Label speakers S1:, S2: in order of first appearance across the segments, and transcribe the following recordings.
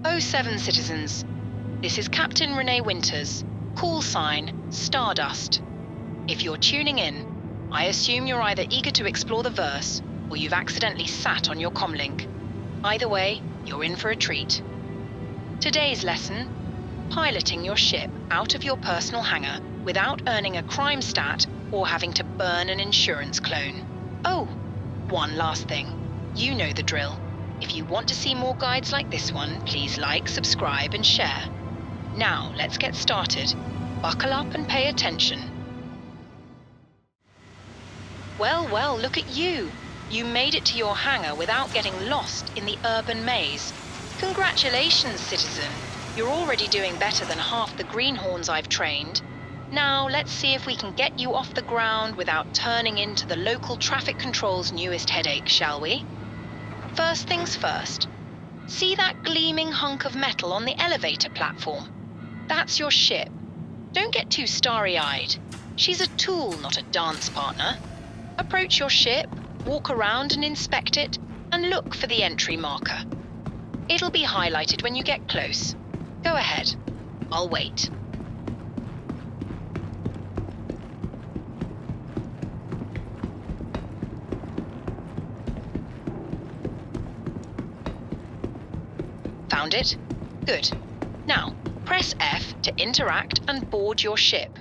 S1: 07 citizens. This is Captain Renee Winters, call sign Stardust. If you're tuning in, I assume you're either eager to explore the verse or you've accidentally sat on your comlink. Either way, you're in for a treat. Today's lesson: piloting your ship out of your personal hangar without earning a crime stat or having to burn an insurance clone. Oh, one last thing. You know the drill. If you want to see more guides like this one, please like, subscribe, and share. Now, let's get started. Buckle up and pay attention. Well, look at you. You made it to your hangar without getting lost in the urban maze. Congratulations, citizen. You're already doing better than half the greenhorns I've trained. Now, let's see if we can get you off the ground without turning into the local traffic control's newest headache, shall we? First things first. See that gleaming hunk of metal on the elevator platform? That's your ship. Don't get too starry-eyed. She's a tool, not a dance partner. Approach your ship, walk around and inspect it, and look for the entry marker. It'll be highlighted when you get close. Go ahead. I'll wait. Found it? Good. Now, press F to interact and board your ship.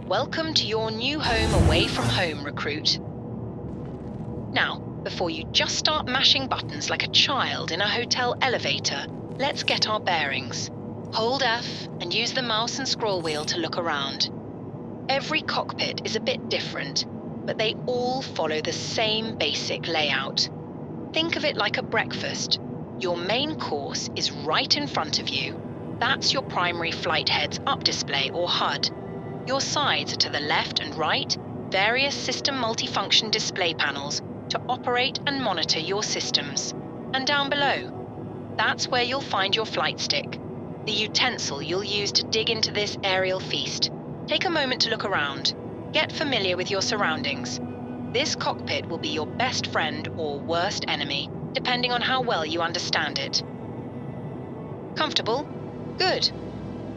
S1: Welcome to your new home away from home, recruit. Now, before you just start mashing buttons like a child in a hotel elevator, let's get our bearings. Hold F and use the mouse and scroll wheel to look around. Every cockpit is a bit different, but they all follow the same basic layout. Think of it like a breakfast. Your main course is right in front of you. That's your primary flight heads-up display or HUD. Your sides are to the left and right, various system multifunction display panels to operate and monitor your systems. And down below, that's where you'll find your flight stick, the utensil you'll use to dig into this aerial feast. Take a moment to look around. Get familiar with your surroundings. This cockpit will be your best friend or worst enemy, depending on how well you understand it. Comfortable? Good.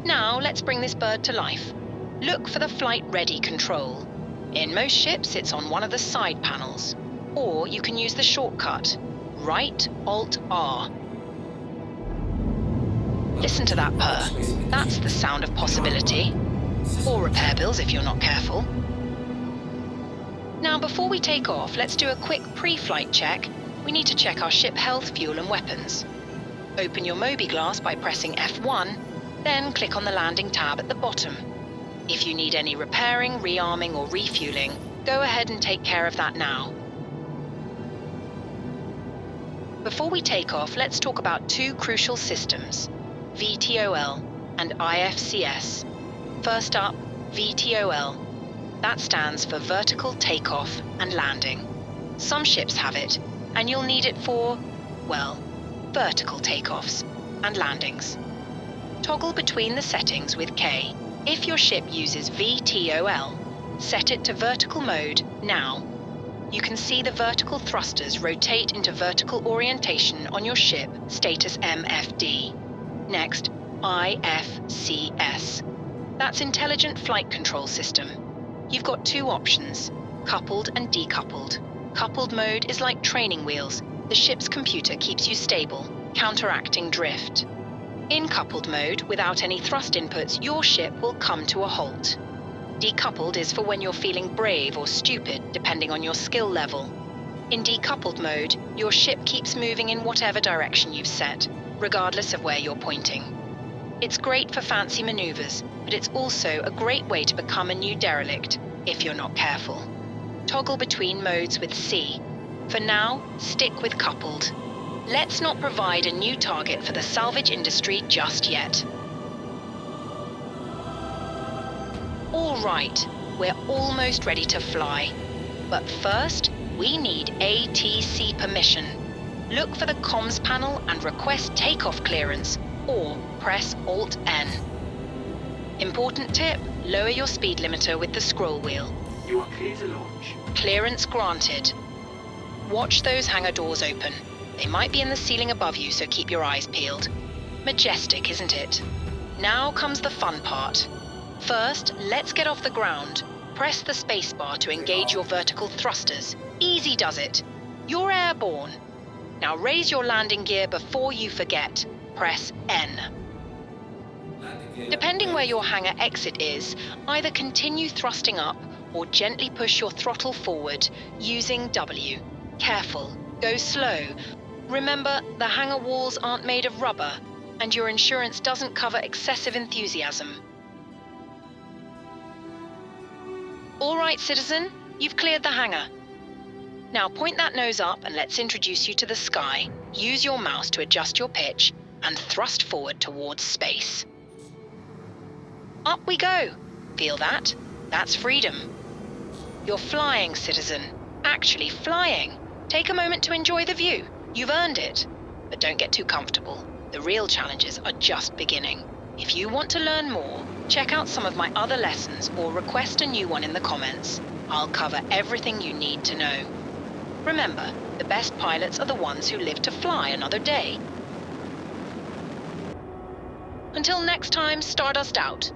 S1: Now let's bring this bird to life. Look for the Flight Ready control. In most ships, it's on one of the side panels. Or you can use the shortcut, Right Alt R. Listen to that purr. That's the sound of possibility. Or repair bills if you're not careful. Now, before we take off, let's do a quick pre-flight check. We need to check our ship health, fuel, and weapons. Open your Mobi glass by pressing F1, then click on the landing tab at the bottom. If you need any repairing, rearming, or refueling, go ahead and take care of that now. Before we take off, let's talk about two crucial systems, VTOL and IFCS. First up, VTOL. That stands for Vertical Takeoff and Landing. Some ships have it, and you'll need it for, well, vertical takeoffs and landings. Toggle between the settings with K. If your ship uses VTOL, set it to vertical mode now. You can see the vertical thrusters rotate into vertical orientation on your ship, status MFD. Next, IFCS. That's Intelligent Flight Control System. You've got two options, coupled and decoupled. Coupled mode is like training wheels. The ship's computer keeps you stable, counteracting drift. In coupled mode, without any thrust inputs, your ship will come to a halt. Decoupled is for when you're feeling brave or stupid, depending on your skill level. In decoupled mode, your ship keeps moving in whatever direction you've set, regardless of where you're pointing. It's great for fancy maneuvers, but it's also a great way to become a new derelict, if you're not careful. Toggle between modes with C. For now, stick with coupled. Let's not provide a new target for the salvage industry just yet. All right, we're almost ready to fly. But first, we need ATC permission. Look for the comms panel and request takeoff clearance, or press Alt-N. Important tip, lower your speed limiter with the scroll wheel.
S2: You are clear to launch.
S1: Clearance granted. Watch those hangar doors open. They might be in the ceiling above you, so keep your eyes peeled. Majestic, isn't it? Now comes the fun part. First, let's get off the ground. Press the spacebar to engage your vertical thrusters. Easy does it. You're airborne. Now raise your landing gear before you forget. Press N. Depending where your hangar exit is, either continue thrusting up or gently push your throttle forward using W. Careful, go slow. Remember, the hangar walls aren't made of rubber, and your insurance doesn't cover excessive enthusiasm. All right, citizen, you've cleared the hangar. Now point that nose up and let's introduce you to the sky. Use your mouse to adjust your pitch and thrust forward towards space. Up we go. Feel that? That's freedom. You're flying, citizen. Actually flying. Take a moment to enjoy the view. You've earned it. But don't get too comfortable. The real challenges are just beginning. If you want to learn more, check out some of my other lessons or request a new one in the comments. I'll cover everything you need to know. Remember, the best pilots are the ones who live to fly another day. Until next time, Stardust out.